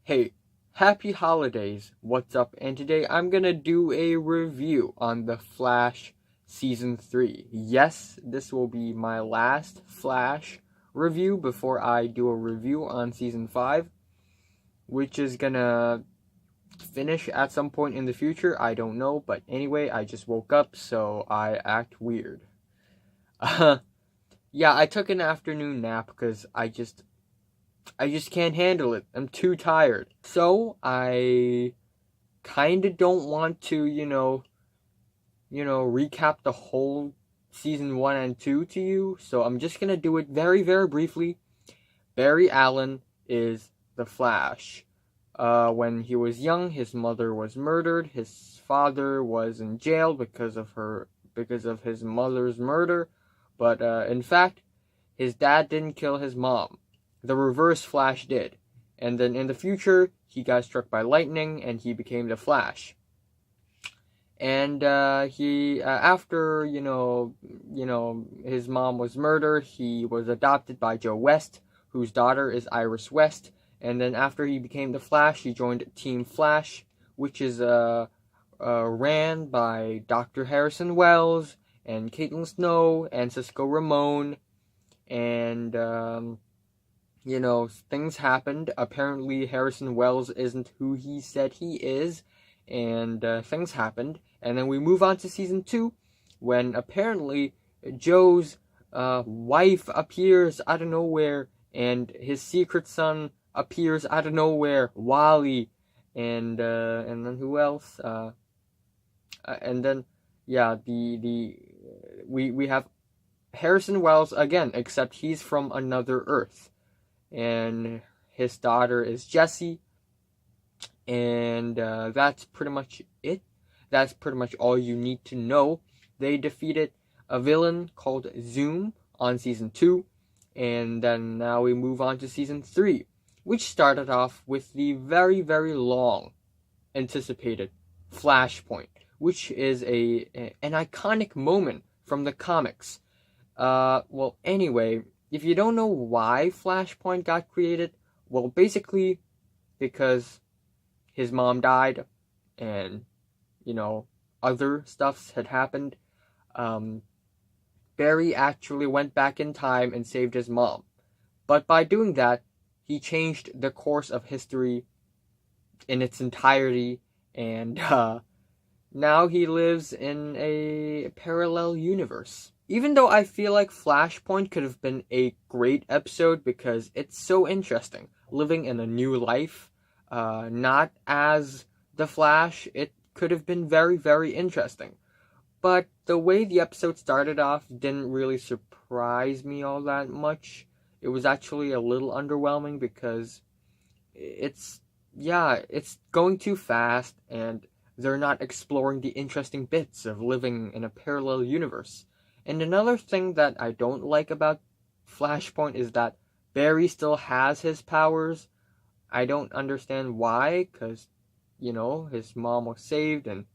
Hey, happy holidays, what's up? And today I'm gonna do a review on The Flash Season 3. Yes, this will be my last Flash review before I do a review on Season 5, which is gonna finish at some point in the future. I don't know, but anyway, I just woke up, so I act weird. Yeah, I took an afternoon nap because I just can't handle it. I'm too tired. So I kind of don't want to, recap the whole season 1 and 2 to you. So I'm just going to do it very, very briefly. Barry Allen is the Flash. When he was young, his mother was murdered. His father was in jail because of his mother's murder. But in fact, his dad didn't kill his mom. The Reverse Flash did. And then in the future, he got struck by lightning and he became the Flash. And after his mom was murdered, he was adopted by Joe West, whose daughter is Iris West. And then after he became the Flash, he joined Team Flash, which is ran by Dr. Harrison Wells and Caitlin Snow and Cisco Ramon. And things happened. Apparently, Harrison Wells isn't who he said he is, and things happened. And then we move on to season 2, when apparently Joe's wife appears out of nowhere, and his secret son appears out of nowhere, Wally, and then who else? And then we have Harrison Wells again, except he's from another Earth. And his daughter is Jessie, and that's pretty much it. That's pretty much all you need to know. They defeated a villain called Zoom on season 2, and then now we move on to season 3, which started off with the very, very long anticipated Flashpoint, which is an iconic moment from the comics. Anyway, if you don't know why Flashpoint got created, well, basically because his mom died and, other stuffs had happened. Barry actually went back in time and saved his mom. But by doing that, he changed the course of history in its entirety, and now he lives in a parallel universe. Even though I feel like Flashpoint could have been a great episode because it's so interesting. Living in a new life, not as the Flash, it could have been very, very interesting. But the way the episode started off didn't really surprise me all that much. It was actually a little underwhelming because it's going too fast and they're not exploring the interesting bits of living in a parallel universe. And another thing that I don't like about Flashpoint is that Barry still has his powers. I don't understand why, because, his mom was saved and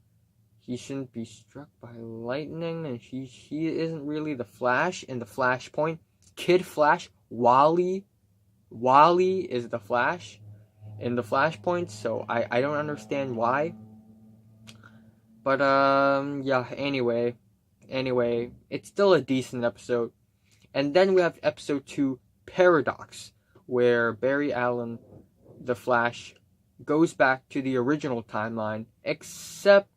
he shouldn't be struck by lightning, and he isn't really the Flash in the Flashpoint. Kid Flash, Wally is the Flash in the Flashpoint, so I don't understand why. But, Anyway, it's still a decent episode. And then we have episode 2, Paradox, where Barry Allen, the Flash, goes back to the original timeline, except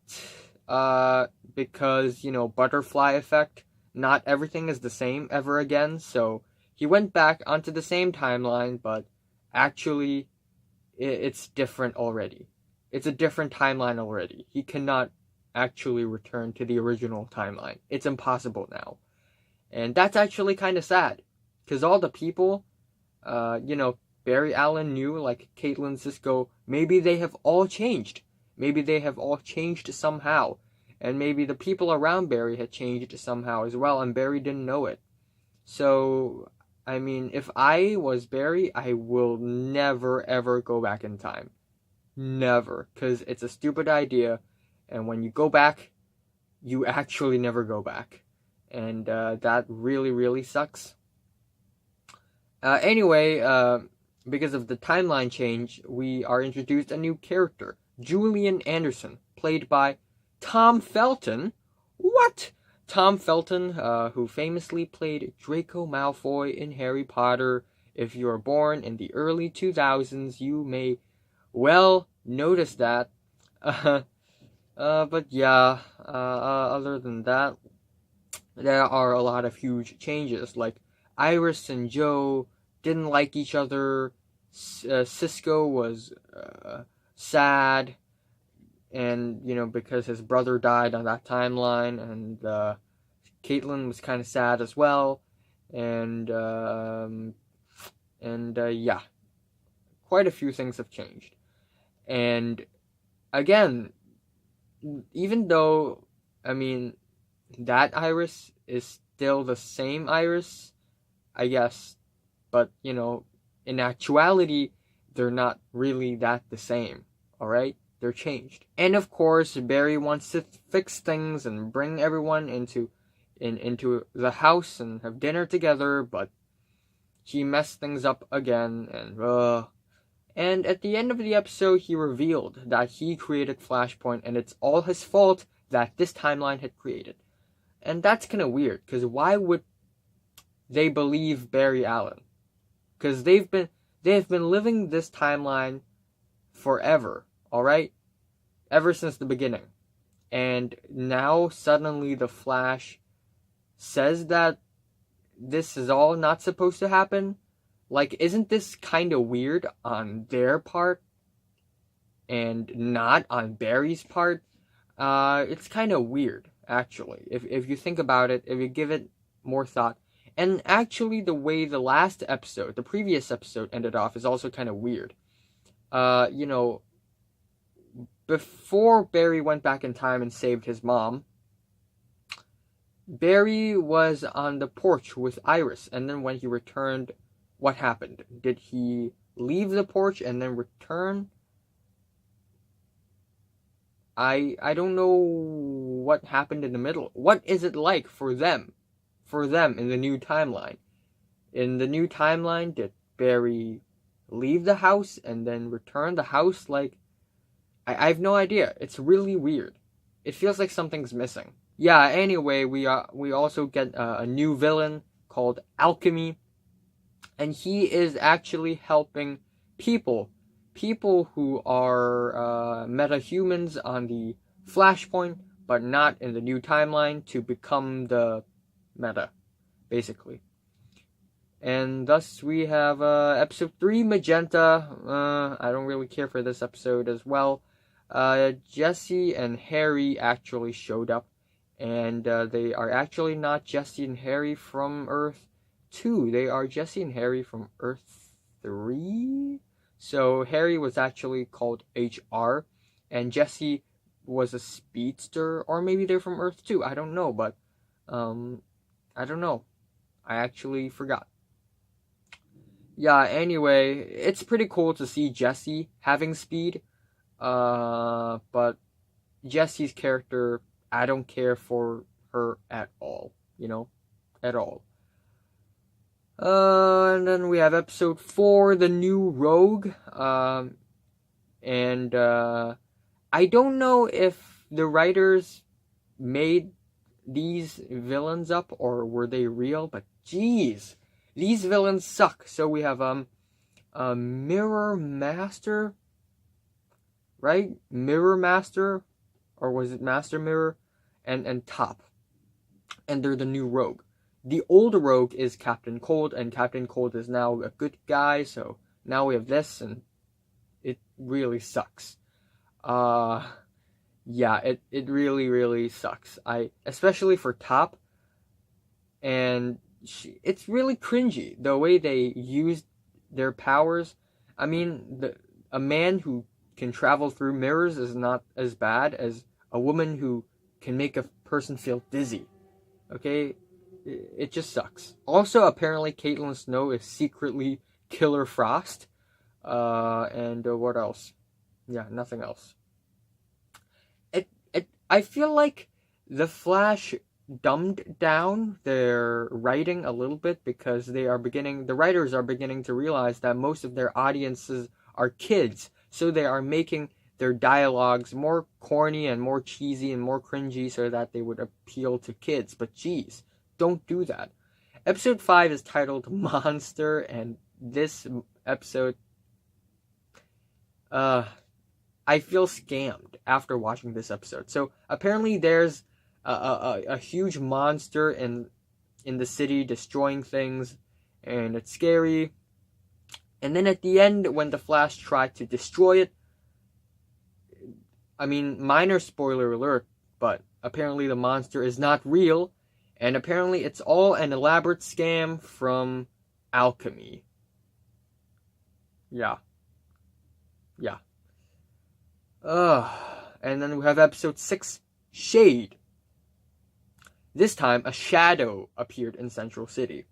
because, butterfly effect, not everything is the same ever again, so he went back onto the same timeline, but actually it's different already. It's a different timeline already. He cannot actually return to the original timeline. It's impossible now. And that's actually kind of sad, because all the people, Barry Allen knew, like Caitlin, Cisco, maybe they have all changed. Maybe they have all changed somehow. And maybe the people around Barry had changed somehow as well, and Barry didn't know it. So, if I was Barry, I will never, ever go back in time. Never. Because it's a stupid idea. And when you go back, you actually never go back. And that really, really sucks. Anyway, because of the timeline change, we are introduced a new character, Julian Anderson, played by Tom Felton. What? Tom Felton, who famously played Draco Malfoy in Harry Potter. If you were born in the early 2000s, you may well notice that. But yeah, other than that, there are a lot of huge changes. Like, Iris and Joe didn't like each other. Cisco was sad, and because his brother died on that timeline, and Caitlin was kind of sad as well, and yeah, quite a few things have changed. And again, even though, I mean, that Iris is still the same Iris, I guess, but in actuality, they're not really that the same. All right, they're changed. And of course, Barry wants to fix things and bring everyone into the house and have dinner together, but he messed things up again, and at the end of the episode, he revealed that he created Flashpoint, and it's all his fault that this timeline had created. And that's kind of weird, because why would they believe Barry Allen? Because they've been living this timeline forever, alright? Ever since the beginning. And now, suddenly, the Flash says that this is all not supposed to happen. Like, isn't this kind of weird on their part and not on Barry's part? It's kind of weird, actually, if you think about it, if you give it more thought. And actually, the way the previous episode ended off is also kind of weird. Before Barry went back in time and saved his mom, Barry was on the porch with Iris, and then when he returned, what happened? Did he leave the porch and then return? I don't know what happened in the middle. What is it like for them in the new timeline? In the new timeline, did Barry leave the house and then return the house? Like, I have no idea. It's really weird. It feels like something's missing. Yeah, anyway, we also get a new villain called Alchemy, and he is actually helping people who are metahumans on the Flashpoint, but not in the new timeline, to become the meta, basically. And thus we have episode 3, Magenta. I don't really care for this episode as well. Jesse and Harry actually showed up, and they are actually not Jesse and Harry from Earth 2. They are Jesse and Harry from Earth 3? So Harry was actually called HR, and Jesse was a speedster, or maybe they're from Earth 2. I don't know, but I don't know. I actually forgot. Yeah, anyway, it's pretty cool to see Jesse having speed, but Jesse's character, I don't care for her at all, at all. And then we have episode 4, The New Rogue, and I don't know if the writers made these villains up or were they real, but geez, these villains suck. So we have Mirror Master, right? Mirror Master, or was it Master Mirror? And Top, and they're the new Rogue. The old Rogue is Captain Cold, and Captain Cold is now a good guy. So now we have this, and it really sucks. Yeah, it really, really sucks. Especially for Top, and it's really cringy the way they used their powers. I mean, a man who can travel through mirrors is not as bad as a woman who can make a person feel dizzy. Okay, it just sucks. Also, apparently, Caitlin Snow is secretly Killer Frost. And what else? Yeah, nothing else. I feel like the Flash dumbed down their writing a little bit because the writers are beginning to realize that most of their audiences are kids, so they are making their dialogues more corny and more cheesy and more cringy so that they would appeal to kids. But geez, don't do that. Episode 5 is titled Monster, and this episode, I feel scammed after watching this episode. So apparently there's a huge monster in the city destroying things, and it's scary. And then at the end, when the Flash tried to destroy it, I mean, minor spoiler alert, but apparently the monster is not real, and apparently it's all an elaborate scam from Alchemy. Yeah. And then we have episode 6, Shade. This time, a shadow appeared in Central City.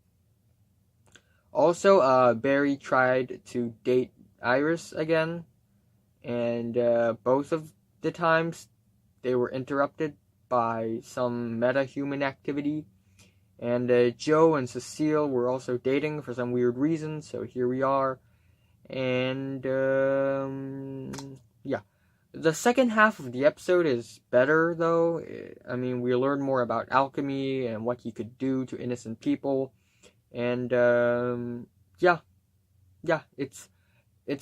Also, Barry tried to date Iris again, and both of the times they were interrupted by some meta-human activity. And Joe and Cecile were also dating for some weird reason, so here we are. And, yeah. The second half of the episode is better, though. I mean, we learn more about alchemy and what he could do to innocent people. And, yeah, it's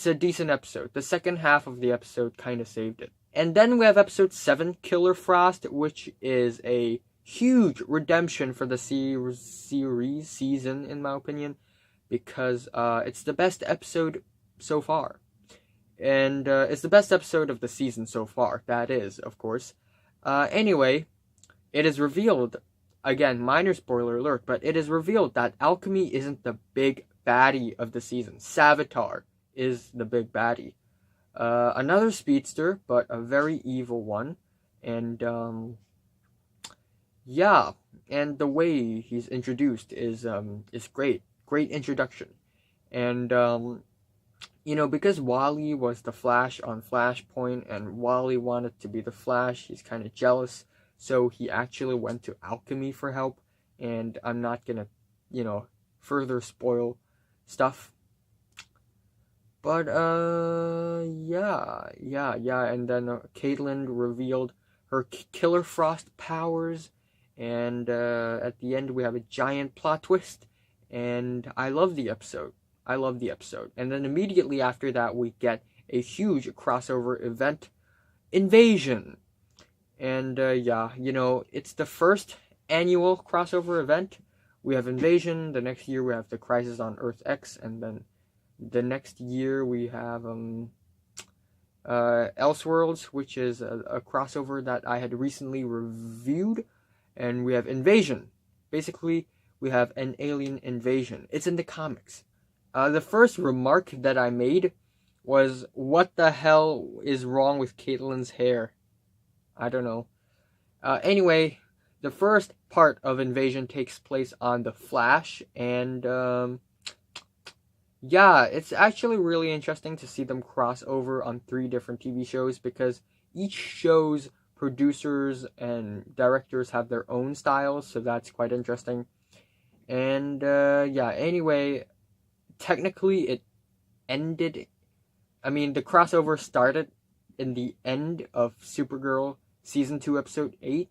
a decent episode. The second half of the episode kind of saved it. And then we have episode 7, Killer Frost, which is a huge redemption for the season, in my opinion, because it's the best episode so far. And it's the best episode of the season so far. That is, of course. Anyway, it is revealed, again, minor spoiler alert, but it is revealed that alchemy isn't the big baddie of the season. Savitar is the big baddie. Another speedster, but a very evil one. And, yeah, and the way he's introduced is great. Great introduction. And, because Wally was the Flash on Flashpoint, and Wally wanted to be the Flash, he's kind of jealous, so he actually went to Alchemy for help, and I'm not gonna, further spoil stuff. But, yeah, and then Caitlin revealed her Killer Frost powers, and at the end we have a giant plot twist, and I love the episode. And then immediately after that, we get a huge crossover event, Invasion. And it's the first annual crossover event. We have Invasion. The next year we have the Crisis on Earth X, and then the next year we have Elseworlds, which is a crossover that I had recently reviewed, and we have Invasion. Basically, we have an alien invasion. It's in the comics. The first remark that I made was, what the hell is wrong with Caitlin's hair? I don't know. Anyway, the first part of Invasion takes place on The Flash, and it's actually really interesting to see them cross over on 3 different TV shows, because each show's producers and directors have their own styles, so that's quite interesting. And, anyway, technically it ended, the crossover started in the end of Supergirl Season 2, Episode 8,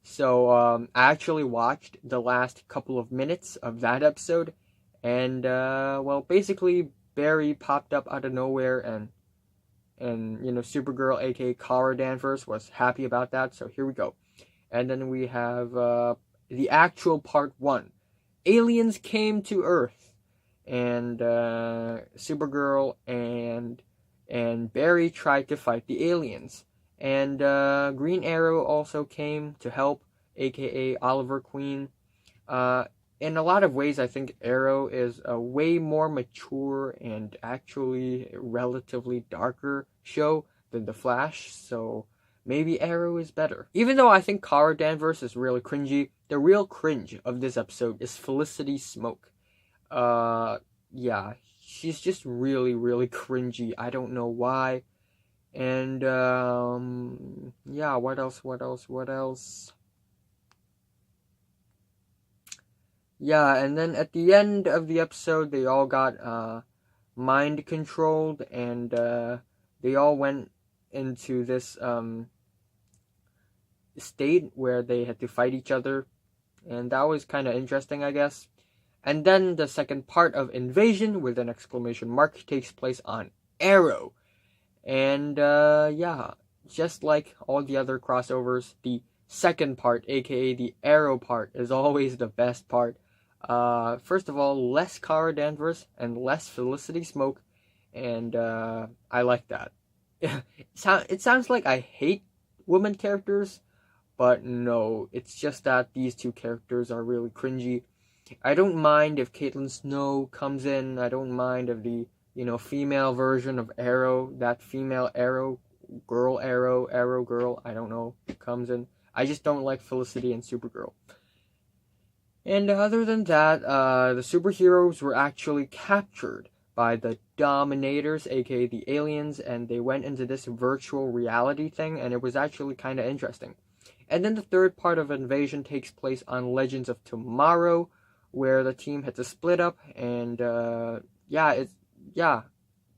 so, I actually watched the last couple of minutes of that episode, and, basically, Barry popped up out of nowhere, and Supergirl, aka Kara Danvers, was happy about that, so here we go. And then we have, the actual part 1. Aliens came to Earth. And Supergirl and Barry tried to fight the aliens. And Green Arrow also came to help, aka Oliver Queen. In a lot of ways, I think Arrow is a way more mature and actually relatively darker show than The Flash, so maybe Arrow is better. Even though I think Kara Danvers is really cringy, the real cringe of this episode is Felicity Smoke. She's just really, really cringy. I don't know why. And, what else? Yeah, and then at the end of the episode, they all got mind controlled, and they all went into this state where they had to fight each other, and that was kind of interesting, I guess. And then the second part of Invasion with an exclamation mark takes place on Arrow. And yeah, just like all the other crossovers, the second part, aka the Arrow part, is always the best part. First of all, less Kara Danvers and less Felicity Smoke, and I like that. It sounds like I hate women characters, but no, it's just that these two characters are really cringy. I don't mind if Caitlin Snow comes in. I don't mind if the female version of Arrow, that female Arrow girl, I don't know, comes in. I just don't like Felicity and Supergirl. And other than that, the superheroes were actually captured by the Dominators, aka the aliens, and they went into this virtual reality thing, and it was actually kind of interesting. And then the third part of Invasion takes place on Legends of Tomorrow, where the team had to split up, and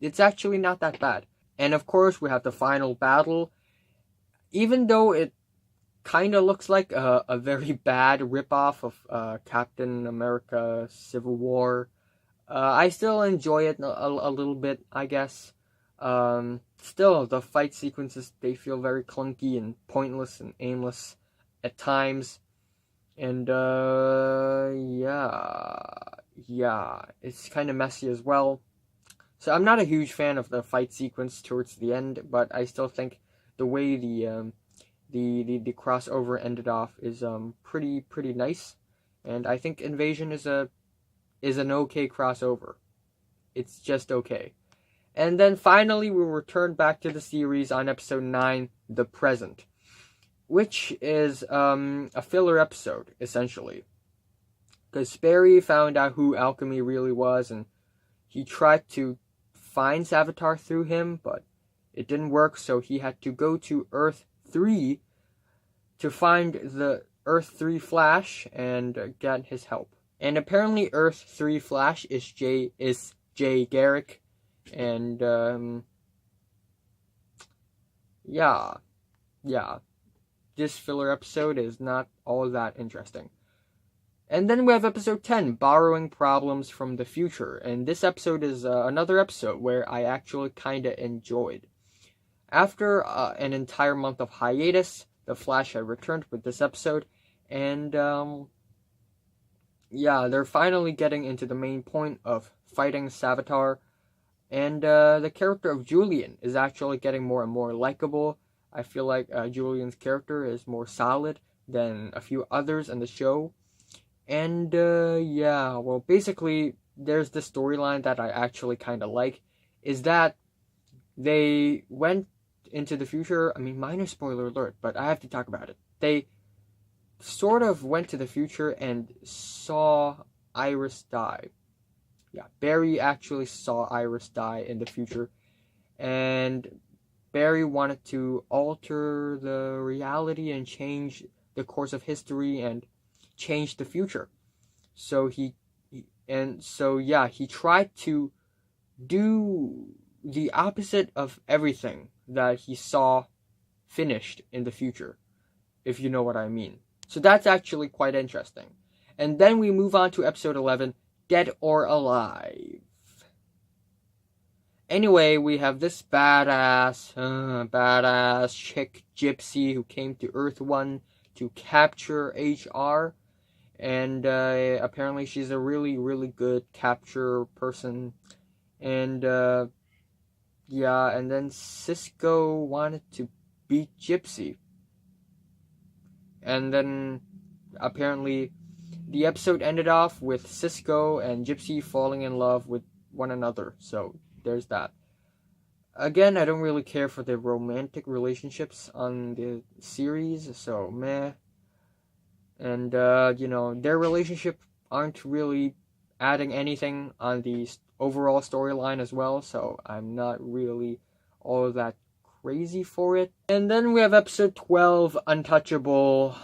it's actually not that bad. And of course, we have the final battle. Even though it kind of looks like a very bad ripoff of Captain America Civil War, I still enjoy it a little bit, I guess. Still, the fight sequences, they feel very clunky and pointless and aimless at times. And yeah, it's kind of messy as well. So I'm not a huge fan of the fight sequence towards the end, but I still think the way the crossover ended off is pretty nice, and I think Invasion is an okay crossover. It's just okay. And then finally we return back to the series on episode 9, The Present, which is a filler episode, essentially. Because Sperry found out who Alchemy really was, and he tried to find Savitar through him, but it didn't work, so he had to go to Earth 3 to find the Earth 3 Flash and get his help. And apparently Earth 3 Flash is Jay Garrick, and yeah. This filler episode is not all that interesting. And then we have episode 10, Borrowing Problems from the Future. And this episode is another episode where I actually kind of enjoyed. After an entire month of hiatus, the Flash had returned with this episode. And they're finally getting into the main point of fighting Savitar. And the character of Julian is actually getting more and more likable. I feel like Julian's character is more solid than a few others in the show. And basically, there's this storyline that I actually kind of like, is that they went into the future. I mean, minor spoiler alert, but I have to talk about it. They sort of went to the future and saw Iris die. Yeah, Barry actually saw Iris die in the future, and Barry wanted to alter the reality and change the course of history and change the future. So he tried to do the opposite of everything that he saw finished in the future, if you know what I mean. So that's actually quite interesting. And then we move on to episode 11, Dead or Alive. Anyway, we have this badass chick gypsy who came to Earth 1 to capture HR. And apparently she's a really, really good capture person. And and then Cisco wanted to beat Gypsy. And then apparently the episode ended off with Cisco and Gypsy falling in love with one another. So there's that. Again, I don't really care for the romantic relationships on the series, so meh. And, their relationship aren't really adding anything on the overall storyline as well, so I'm not really all that crazy for it. And then we have episode 12, Untouchable.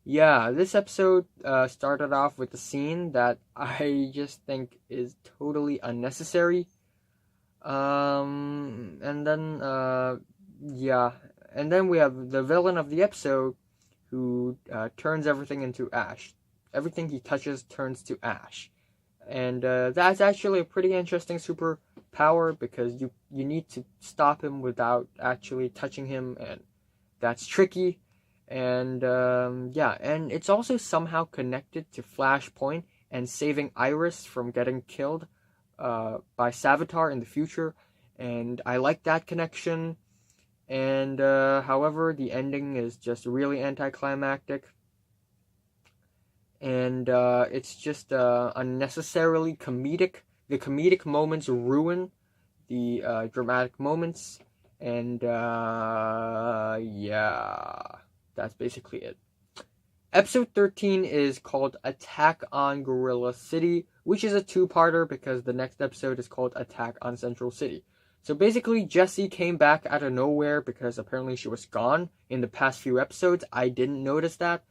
Yeah, this episode started off with a scene that I just think is totally unnecessary. And then yeah, and then we have the villain of the episode who turns everything into ash. Everything he touches turns to ash, and that's actually a pretty interesting superpower because you need to stop him without actually touching him, and that's tricky. And yeah, and it's also somehow connected to Flashpoint and saving Iris from getting killed by Savitar in the future, and I like that connection. And however, the ending is just really anticlimactic, and it's just unnecessarily comedic. The comedic moments ruin the dramatic moments, and yeah, that's basically it. Episode 13 is called Attack on Gorilla City, which is a two-parter because the next episode is called Attack on Central City. So basically, Jessie came back out of nowhere because apparently she was gone in the past few episodes. I didn't notice that.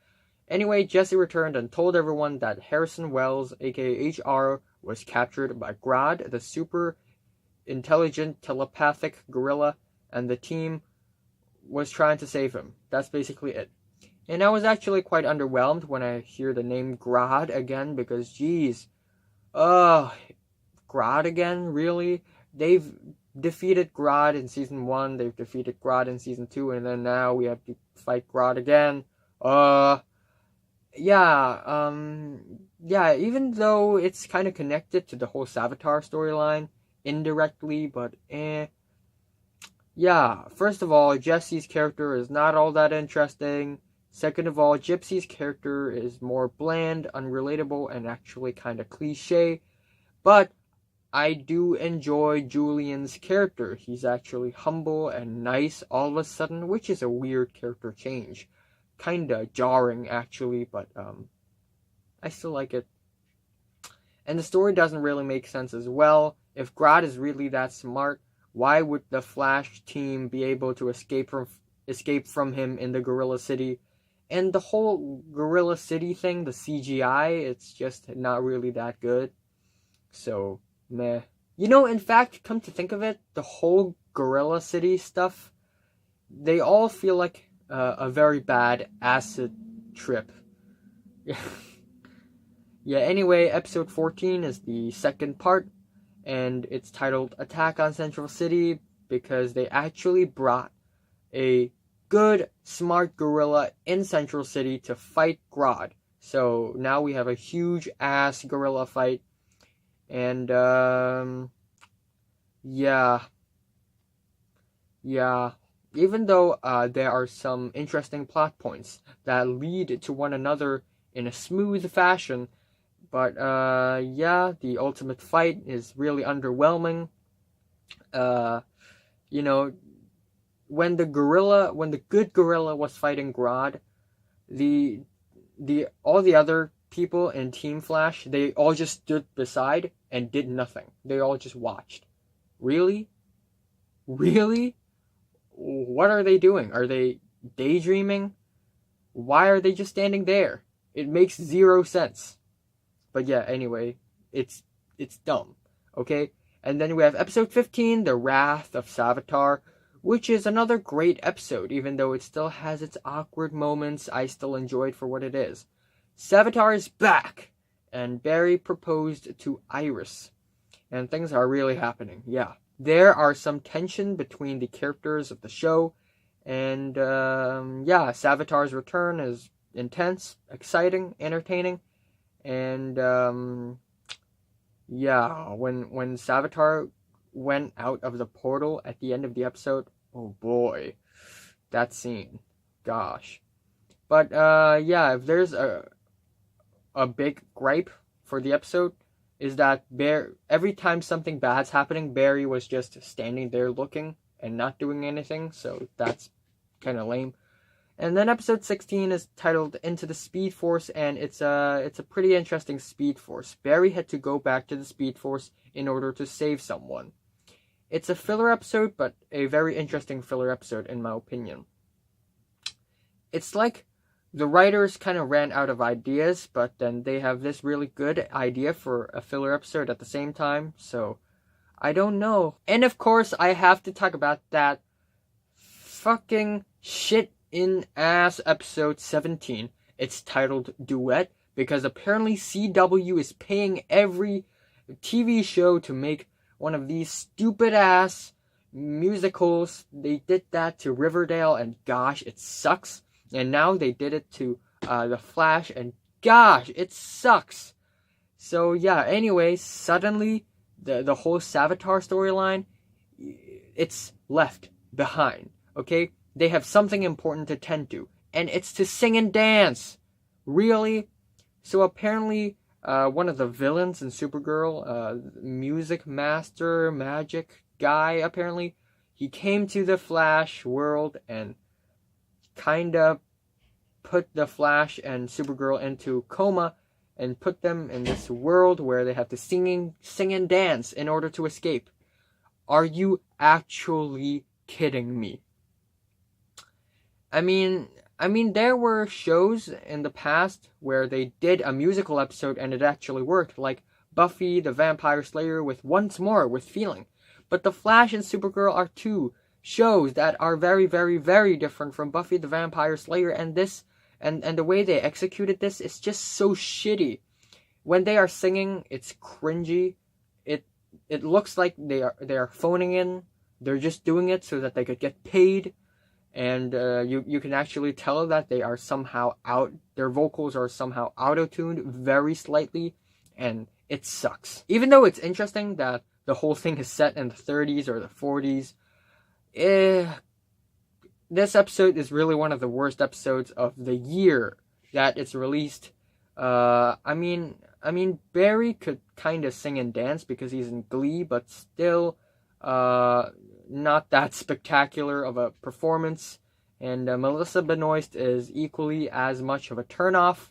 Anyway, Jessie returned and told everyone that Harrison Wells, aka HR, was captured by Grodd, the super intelligent telepathic gorilla, and the team was trying to save him. That's basically it. And I was actually quite underwhelmed when I hear the name Grodd again because, geez, Grodd again? Really? They've defeated Grodd in season 1, they've defeated Grodd in season 2, and then now we have to fight Grodd again. Yeah, even though it's kind of connected to the whole Savitar storyline, indirectly, but Yeah, first of all, Jesse's character is not all that interesting. Second of all, Gypsy's character is more bland, unrelatable, and actually kind of cliche. But I do enjoy Julian's character. He's actually humble and nice all of a sudden, which is a weird character change. Kinda jarring, actually, but I still like it. And the story doesn't really make sense as well. If Grodd is really that smart, why would the Flash team be able to escape from him in the Gorilla City? And the whole Gorilla City thing, the CGI, it's just not really that good. So, meh. In fact, come to think of it, the whole Gorilla City stuff, they all feel like a very bad acid trip. Yeah, anyway, episode 14 is the second part, and it's titled Attack on Central City because they actually brought a good, smart gorilla in Central City to fight Grodd. So now we have a huge ass gorilla fight, and yeah. Even though there are some interesting plot points that lead to one another in a smooth fashion, but yeah, the ultimate fight is really underwhelming. You know, when the good gorilla was fighting Grodd, the all the other people in Team Flash, they all just stood beside and did nothing. They all just watched. Really? Really? What are they doing? Are they daydreaming? Why are they just standing there? It makes zero sense. But yeah, anyway, it's dumb. Okay? And then we have episode 15, The Wrath of Savitar, which is another great episode, even though it still has its awkward moments. I still enjoy it for what it is. Savitar is back, and Barry proposed to Iris. And things are really happening, yeah. There are some tension between the characters of the show, and yeah, Savitar's return is intense, exciting, entertaining, and yeah, when Savitar went out of the portal at the end of the episode, oh boy, that scene, gosh. But yeah, if there's a big gripe for the episode, is that every time something bad's happening, Barry was just standing there looking and not doing anything, so that's kind of lame. And then episode 16 is titled Into the Speed Force, and it's a pretty interesting Speed Force. Barry had to go back to the Speed Force in order to save someone. It's a filler episode, but a very interesting filler episode in my opinion. It's like the writers kind of ran out of ideas, but then they have this really good idea for a filler episode at the same time, so I don't know. And of course, I have to talk about that fucking shit-in-ass episode 17. It's titled Duet, because apparently CW is paying every TV show to make one of these stupid-ass musicals. They did that to Riverdale, and gosh, it sucks. And now they did it to The Flash, and gosh, it sucks. So yeah, anyway, suddenly the whole Savitar storyline, it's left behind, okay? They have something important to tend to, and it's to sing and dance. Really? So apparently, one of the villains in Supergirl, music master, magic guy, apparently, he came to the Flash world and kind of put the Flash and Supergirl into coma and put them in this world where they have to sing and dance in order to escape. Are you actually kidding me? I mean, there were shows in the past where they did a musical episode and it actually worked, like Buffy the Vampire Slayer with Once More with Feeling. But The Flash and Supergirl are two shows that are very, very, very different from Buffy the Vampire Slayer, and this and the way they executed this is just so shitty. When they are singing, it's cringy. It looks like they are phoning in. They're just doing it so that they could get paid. And you can actually tell that they are somehow their vocals are somehow auto-tuned very slightly, and it sucks. Even though it's interesting that the whole thing is set in the 30s or the 40s, this episode is really one of the worst episodes of the year that it's released. I mean, Barry could kind of sing and dance because he's in Glee, but still, not that spectacular of a performance. And Melissa Benoist is equally as much of a turnoff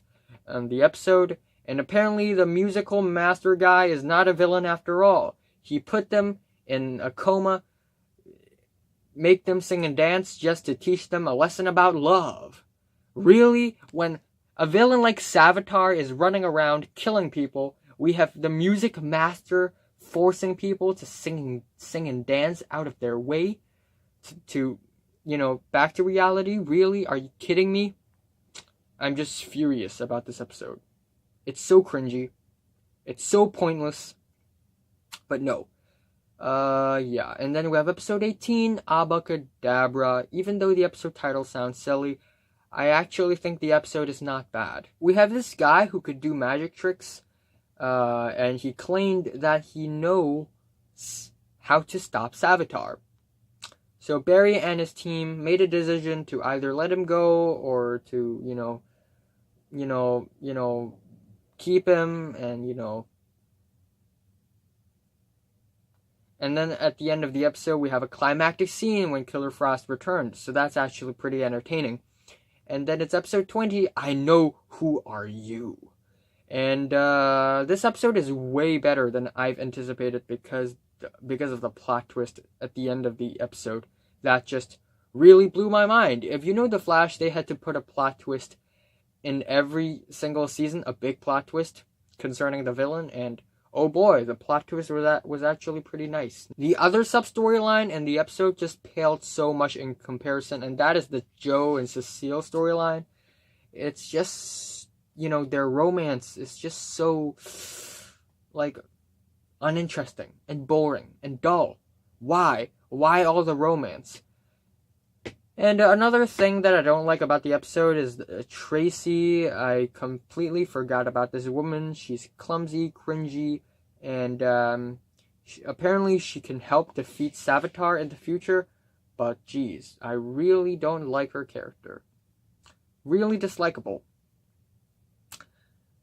on the episode. And apparently the musical master guy is not a villain after all. He put them in a coma, make them sing and dance just to teach them a lesson about love. Really? When a villain like Savitar is running around killing people, we have the music master forcing people to sing and dance out of their way to back to reality? Really? Are you kidding me? I'm just furious about this episode. It's so cringy. It's so pointless. But no. Yeah. And then we have episode 18, Abacadabra. Even though the episode title sounds silly, I actually think the episode is not bad. We have this guy who could do magic tricks, and he claimed that he knows how to stop Savitar. So Barry and his team made a decision to either let him go or to, keep him and, And then at the end of the episode, we have a climactic scene when Killer Frost returns. So that's actually pretty entertaining. And then it's episode 20, I Know Who Are You. And this episode is way better than I've anticipated because of the plot twist at the end of the episode. That just really blew my mind. If you know The Flash, they had to put a plot twist in every single season, a big plot twist concerning the villain, and oh boy, the plot twist was actually pretty nice. The other sub-storyline in the episode just paled so much in comparison, and that is the Joe and Cecile storyline. It's just, their romance is just so, uninteresting and boring and dull. Why? Why all the romance? And another thing that I don't like about the episode is Tracy. I completely forgot about this woman. She's clumsy, cringy, and apparently she can help defeat Savitar in the future. But geez, I really don't like her character. Really dislikable.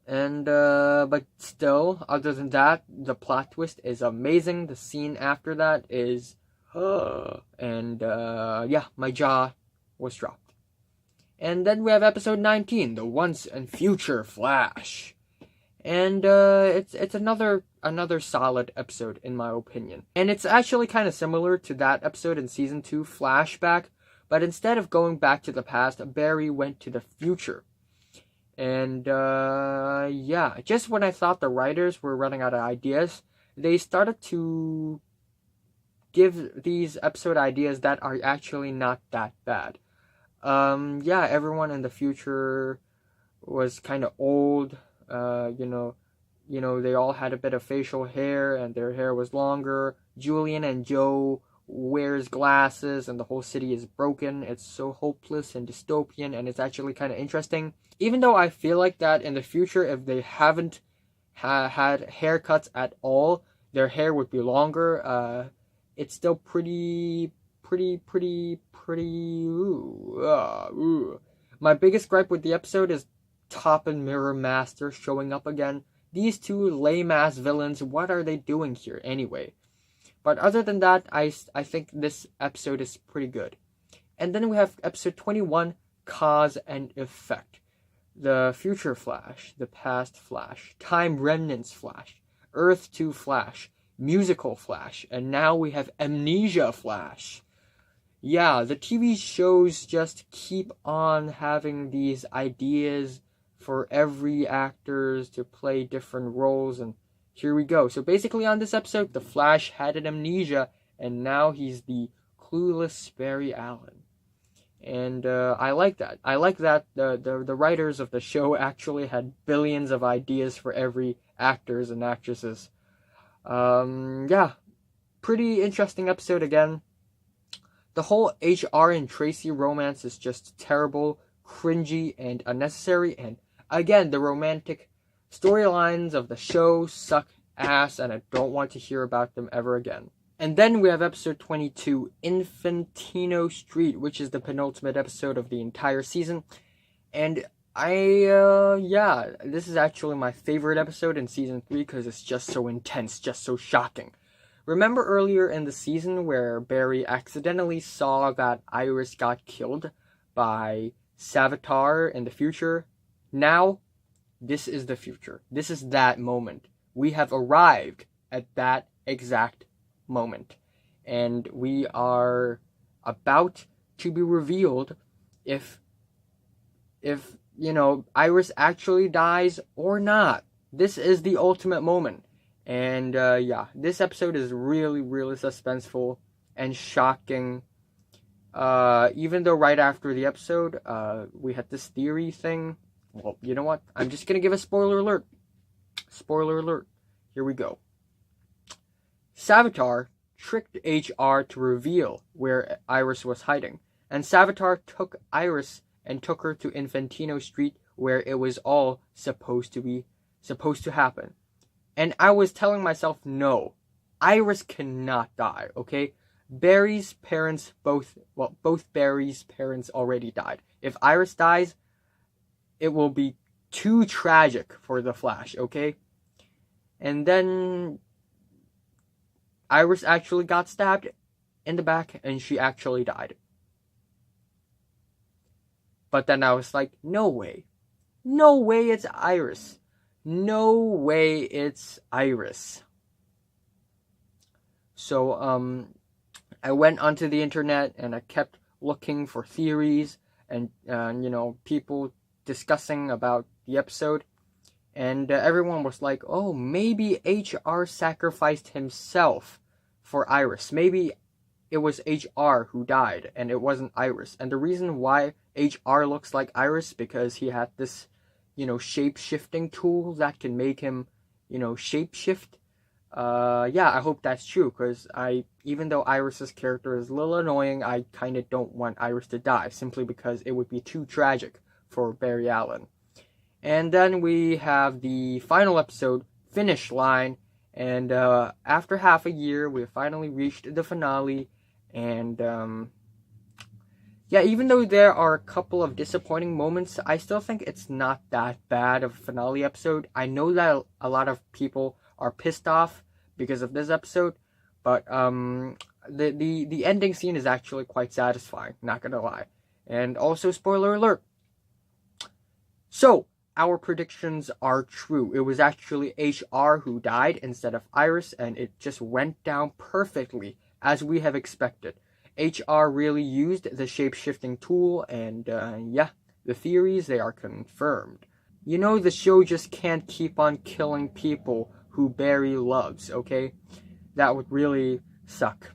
And but still, other than that, the plot twist is amazing. The scene after that is yeah, my jaw was dropped. And then we have episode 19, the Once and Future Flash. And it's another solid episode in my opinion. And it's actually kind of similar to that episode in season 2, Flashback, but instead of going back to the past, Barry went to the future. And yeah, just when I thought the writers were running out of ideas, they started to give these episode ideas that are actually not that bad. Yeah, everyone in the future was kind of old. They all had a bit of facial hair, and their hair was longer. Julian and Joe wears glasses, and the whole city is broken. It's so hopeless and dystopian, and it's actually kind of interesting. Even though I feel like that in the future, if they haven't had haircuts at all, their hair would be longer. It's still pretty. Ooh. My biggest gripe with the episode is Top and Mirror Master showing up again. These two lame-ass villains, what are they doing here anyway? But other than that, I think this episode is pretty good. And then we have episode 21, Cause and Effect. The Future Flash, the Past Flash, Time Remnants Flash, Earth 2 Flash, Musical Flash, and now we have Amnesia Flash. Yeah, the TV shows just keep on having these ideas for every actors to play different roles, and here we go. So basically on this episode, the Flash had an amnesia, and now he's the clueless Barry Allen. And I like that. I like that the writers of the show actually had billions of ideas for every actors and actresses. Yeah, pretty interesting episode again. The whole HR and Tracy romance is just terrible, cringy, and unnecessary. And again, the romantic storylines of the show suck ass, and I don't want to hear about them ever again. And then we have episode 22, Infantino Street, which is the penultimate episode of the entire season. And this is actually my favorite episode in season 3 because it's just so intense, just so shocking. Remember earlier in the season where Barry accidentally saw that Iris got killed by Savitar in the future? Now, this is the future. This is that moment. We have arrived at that exact moment. And we are about to be revealed if Iris actually dies or not. This is the ultimate moment. And this episode is really, really suspenseful and shocking. Even though right after the episode, we had this theory thing. Well, you know what? I'm just gonna give a spoiler alert. Spoiler alert. Here we go. Savitar tricked HR to reveal where Iris was hiding. And Savitar took Iris and took her to Infantino Street where it was all supposed to happen. And I was telling myself, no, Iris cannot die, okay? Barry's parents both Barry's parents already died. If Iris dies, it will be too tragic for the Flash, okay? And then Iris actually got stabbed in the back and she actually died. But then I was like, no way. No way it's Iris. No way it's Iris. So, I went onto the internet and I kept looking for theories and, people discussing about the episode. And everyone was like, oh, maybe HR sacrificed himself for Iris. Maybe it was HR who died and it wasn't Iris. And the reason why HR looks like Iris because he had this shape-shifting tool that can make him, shape-shift. I hope that's true, because even though Iris's character is a little annoying, I kind of don't want Iris to die, simply because it would be too tragic for Barry Allen. And then we have the final episode, Finish Line, and after half a year, we finally reached the finale, and even though there are a couple of disappointing moments, I still think it's not that bad of a finale episode. I know that a lot of people are pissed off because of this episode, but the ending scene is actually quite satisfying, not gonna lie. And also, spoiler alert. So, our predictions are true. It was actually HR who died instead of Iris, and it just went down perfectly, as we have expected. HR really used the shape-shifting tool, and the theories, they are confirmed. You know the show just can't keep on killing people who Barry loves, okay? That would really suck.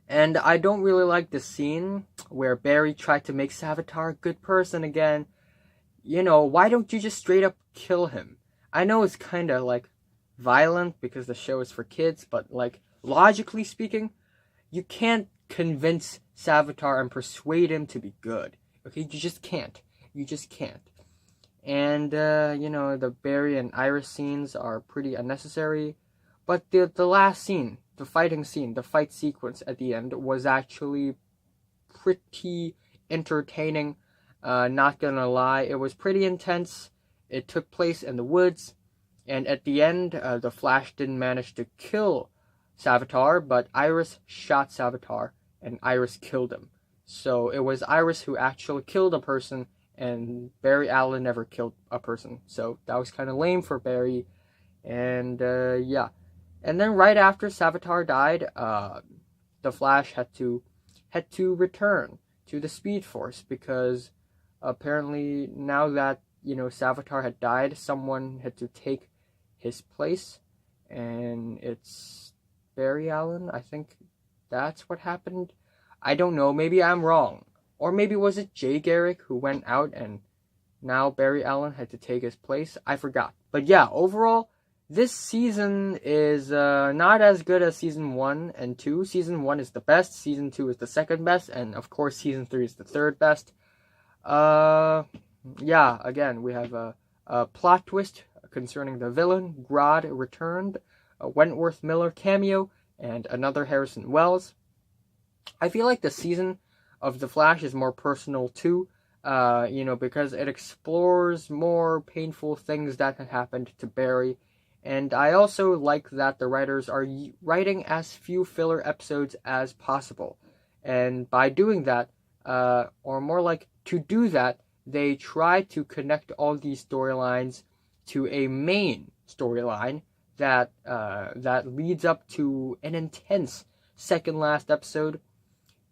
And I don't really like the scene where Barry tried to make Savitar a good person again. You know, why don't you just straight up kill him? I know it's kind of like violent because the show is for kids, but like logically speaking, you can't convince Savitar and persuade him to be good. Okay, you just can't. You just can't. And you know, the Barry and Iris scenes are pretty unnecessary, but the last scene, the fighting scene, the fight sequence at the end was actually pretty entertaining. Not gonna lie, it was pretty intense. It took place in the woods, and at the end, the Flash didn't manage to kill Savitar, but Iris shot Savitar, and Iris killed him. So it was Iris who actually killed a person, and Barry Allen never killed a person. So that was kind of lame for Barry, and yeah. And then right after Savitar died, the Flash had to return to the Speed Force because apparently now that, you know, Savitar had died, someone had to take his place, and it's Barry Allen. I think that's what happened. I don't know, maybe I'm wrong. Or maybe was it Jay Garrick who went out and now Barry Allen had to take his place? I forgot. But yeah, overall, this season is not as good as Season 1 and 2. Season 1 is the best, Season 2 is the second best, and of course Season 3 is the third best. Yeah, again, we have a plot twist concerning the villain. Grodd returned, a Wentworth Miller cameo, and another Harrison Wells. I feel like the season of The Flash is more personal too, you know, because it explores more painful things that had happened to Barry. And I also like that the writers are writing as few filler episodes as possible. And by doing that, or more like to do that, they try to connect all these storylines to a main storyline that leads up to an intense second last episode.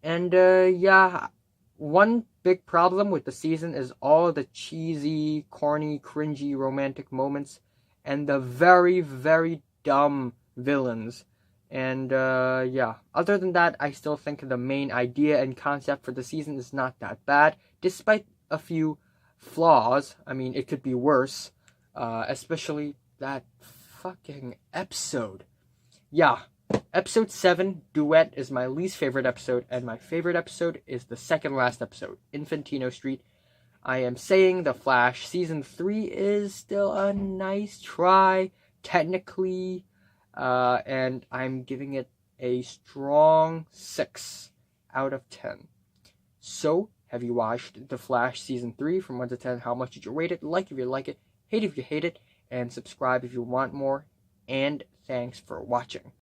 And yeah, one big problem with the season is all the cheesy, corny, cringy romantic moments and the very, very dumb villains. And yeah, other than that, I still think the main idea and concept for the season is not that bad, despite a few flaws. I mean, it could be worse, especially that fucking episode. Yeah, episode 7, Duet, is my least favorite episode, and my favorite episode is the second last episode, Infantino Street. I am saying The Flash Season 3 is still a nice try, technically, and I'm giving it a strong 6 out of 10. So, have you watched The Flash Season 3 from 1 to 10? How much did you rate it? Like if you like it, hate if you hate it, and subscribe if you want more, and thanks for watching.